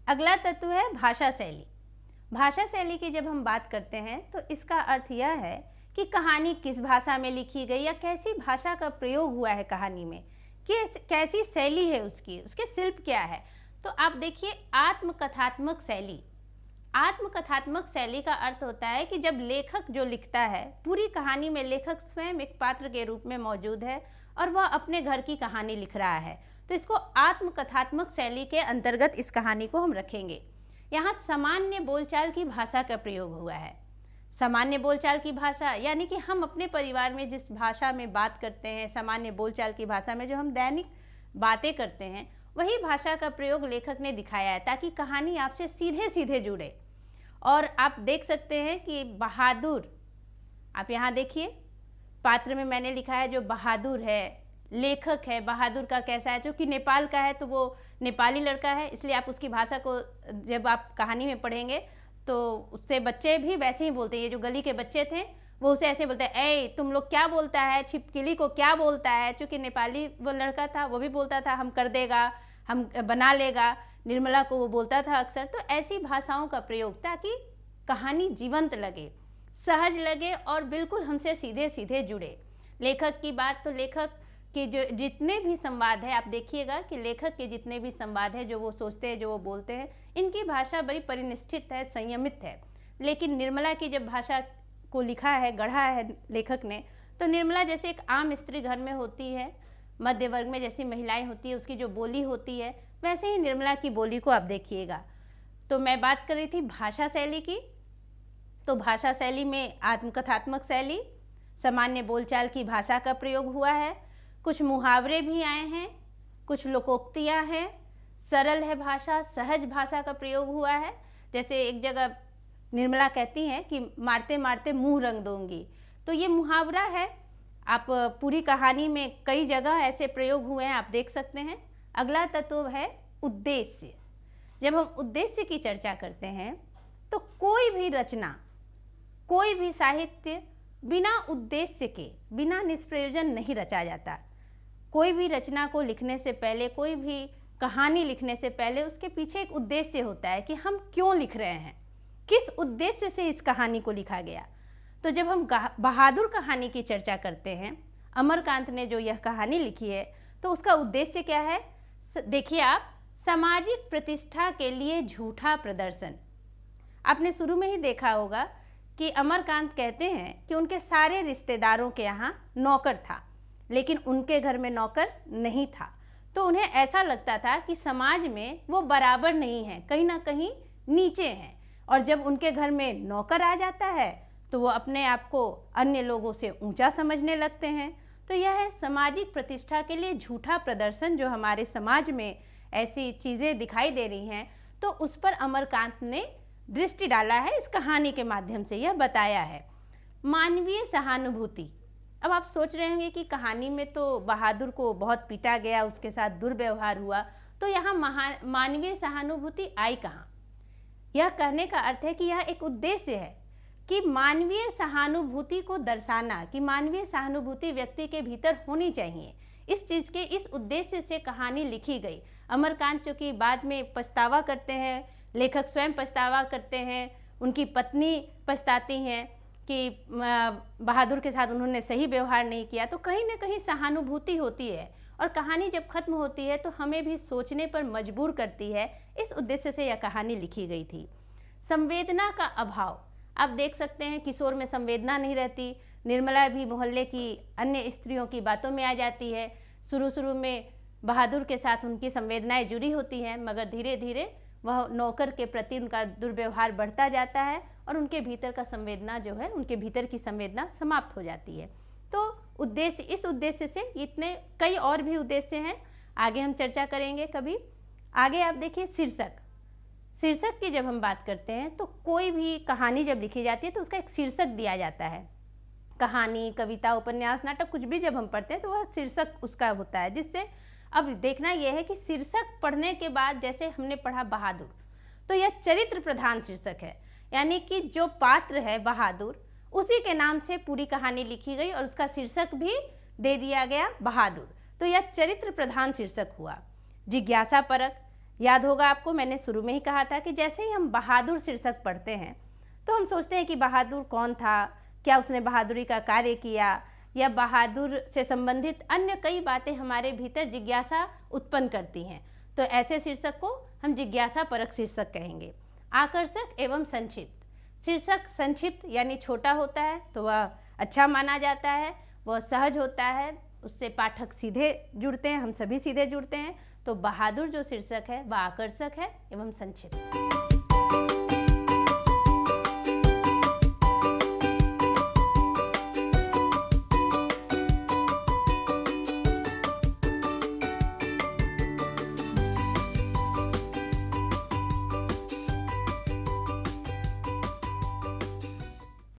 अगला तत्व है भाषा शैली। भाषा शैली की जब हम बात करते हैं तो इसका अर्थ यह है कि कहानी किस भाषा में लिखी गई या कैसी भाषा का प्रयोग हुआ है कहानी में, कैसी शैली है उसकी, उसके शिल्प क्या है। तो आप देखिए, आत्मकथात्मक शैली। आत्मकथात्मक शैली का अर्थ होता है कि जब लेखक जो लिखता है, पूरी कहानी में लेखक स्वयं एक पात्र के रूप में मौजूद है और वह अपने घर की कहानी लिख रहा है, तो इसको आत्मकथात्मक शैली के अंतर्गत इस कहानी को हम रखेंगे। यहाँ सामान्य बोलचाल की भाषा का प्रयोग हुआ है। सामान्य बोलचाल की भाषा यानी कि हम अपने परिवार में जिस भाषा में बात करते हैं, सामान्य बोलचाल की भाषा में जो हम दैनिक बातें करते हैं, वही भाषा का प्रयोग लेखक ने दिखाया है ताकि कहानी आपसे सीधे सीधे जुड़े। और आप देख सकते हैं कि बहादुर, आप यहाँ देखिए, पात्र में मैंने लिखा है जो बहादुर है, लेखक है, बहादुर का कैसा है, जो कि नेपाल का है तो वो नेपाली लड़का है, इसलिए आप उसकी भाषा को जब आप कहानी में पढ़ेंगे तो उससे बच्चे भी वैसे ही बोलते हैं। ये जो गली के बच्चे थे वो उसे ऐसे बोलते हैं, ए तुम लोग क्या बोलता है, छिपकली को क्या बोलता है। चूँकि नेपाली वो लड़का था, वो भी बोलता था हम कर देगा, हम बना लेगा, निर्मला को वो बोलता था अक्सर। तो ऐसी भाषाओं का प्रयोग ताकि कहानी जीवंत लगे, सहज लगे और बिल्कुल हमसे सीधे सीधे जुड़े। लेखक की बात, तो लेखक के जो जितने भी संवाद है, आप देखिएगा कि लेखक के जितने भी संवाद है, जो वो सोचते हैं, जो वो बोलते हैं, इनकी भाषा बड़ी परिनिष्ठित है, संयमित है। लेकिन निर्मला की जब भाषा को लिखा है, गढ़ा है लेखक ने, तो निर्मला जैसे एक आम स्त्री घर में होती है, मध्य वर्ग में जैसी महिलाएं होती है, उसकी जो बोली होती है, वैसे ही निर्मला की बोली को आप देखिएगा। तो मैं बात कर रही थी भाषा शैली की, तो भाषा शैली में आत्मकथात्मक शैली, सामान्य बोलचाल की भाषा का प्रयोग हुआ है, कुछ मुहावरे भी आए हैं, कुछ लोकोक्तियाँ हैं, सरल है भाषा, सहज भाषा का प्रयोग हुआ है। जैसे एक जगह निर्मला कहती हैं कि मारते मारते मुंह रंग दूंगी, तो ये मुहावरा है। आप पूरी कहानी में कई जगह ऐसे प्रयोग हुए हैं, आप देख सकते हैं। अगला तत्व है उद्देश्य। जब हम उद्देश्य की चर्चा करते हैं तो कोई भी रचना, कोई भी साहित्य बिना उद्देश्य के, बिना निष्प्रयोजन नहीं रचा जाता। कोई भी रचना को लिखने से पहले, कोई भी कहानी लिखने से पहले उसके पीछे एक उद्देश्य होता है कि हम क्यों लिख रहे हैं, किस उद्देश्य से इस कहानी को लिखा गया। तो जब हम बहादुर कहानी की चर्चा करते हैं, अमरकांत ने जो यह कहानी लिखी है, तो उसका उद्देश्य क्या है, देखिए आप, सामाजिक प्रतिष्ठा के लिए झूठा प्रदर्शन। आपने शुरू में ही देखा होगा कि अमरकांत कहते हैं कि उनके सारे रिश्तेदारों के यहाँ नौकर था, लेकिन उनके घर में नौकर नहीं था। तो उन्हें ऐसा लगता था कि समाज में वो बराबर नहीं है, कहीं ना कहीं नीचे हैं। और जब उनके घर में नौकर आ जाता है तो वो अपने आप को अन्य लोगों से ऊंचा समझने लगते हैं। तो यह है सामाजिक प्रतिष्ठा के लिए झूठा प्रदर्शन। जो हमारे समाज में ऐसी चीज़ें दिखाई दे रही हैं, तो उस पर अमरकांत ने दृष्टि डाला है, इस कहानी के माध्यम से यह बताया है। मानवीय सहानुभूति। अब आप सोच रहे होंगे कि कहानी में तो बहादुर को बहुत पीटा गया, उसके साथ दुर्व्यवहार हुआ, तो यहाँ मानवीय सहानुभूति आई कहाँ। यह कहने का अर्थ है कि यह एक उद्देश्य है कि मानवीय सहानुभूति को दर्शाना, कि मानवीय सहानुभूति व्यक्ति के भीतर होनी चाहिए। इस चीज़ के, इस उद्देश्य से कहानी लिखी गई। अमरकांत चूँकि बाद में पछतावा करते हैं, लेखक स्वयं पछतावा करते हैं, उनकी पत्नी पछताती हैं कि बहादुर के साथ उन्होंने सही व्यवहार नहीं किया, तो कहीं ना कहीं सहानुभूति होती है। और कहानी जब खत्म होती है तो हमें भी सोचने पर मजबूर करती है। इस उद्देश्य से यह कहानी लिखी गई थी। संवेदना का अभाव। आप देख सकते हैं किशोर में संवेदना नहीं रहती। निर्मला भी मोहल्ले की अन्य स्त्रियों की बातों में आ जाती है। शुरू में बहादुर के साथ उनकी संवेदनाएं जुड़ी होती हैं, मगर धीरे धीरे वह नौकर के प्रति उनका दुर्व्यवहार बढ़ता जाता है और उनके भीतर का संवेदना जो है, उनके भीतर की संवेदना समाप्त हो जाती है। तो उद्देश्य, इस उद्देश्य से इतने कई और भी उद्देश्य हैं, आगे हम चर्चा करेंगे कभी। आगे आप देखिए शीर्षक। शीर्षक की जब हम बात करते हैं तो कोई भी कहानी जब लिखी जाती है तो उसका एक शीर्षक दिया जाता है। कहानी, कविता, उपन्यास, नाटक, कुछ भी जब हम पढ़ते हैं तो वह शीर्षक उसका होता है। जिससे अब देखना यह है कि शीर्षक पढ़ने के बाद, जैसे हमने पढ़ा बहादुर, तो यह चरित्र प्रधान शीर्षक है, यानी कि जो पात्र है बहादुर, उसी के नाम से पूरी कहानी लिखी गई और उसका शीर्षक भी दे दिया गया बहादुर। तो यह चरित्र प्रधान शीर्षक हुआ। जिज्ञासा परक। याद होगा आपको, मैंने शुरू में ही कहा था कि जैसे ही हम बहादुर शीर्षक पढ़ते हैं तो हम सोचते हैं कि बहादुर कौन था, क्या उसने बहादुरी का कार्य किया, या बहादुर से संबंधित अन्य कई बातें हमारे भीतर जिज्ञासा उत्पन्न करती हैं। तो ऐसे शीर्षक को हम जिज्ञासा परक शीर्षक कहेंगे। आकर्षक एवं संक्षिप्त शीर्षक, संक्षिप्त यानी छोटा होता है तो वह अच्छा माना जाता है, वह सहज होता है, उससे पाठक सीधे जुड़ते हैं, हम सभी सीधे जुड़ते हैं। तो बहादुर जो शीर्षक है वह आकर्षक है एवं संक्षिप्त।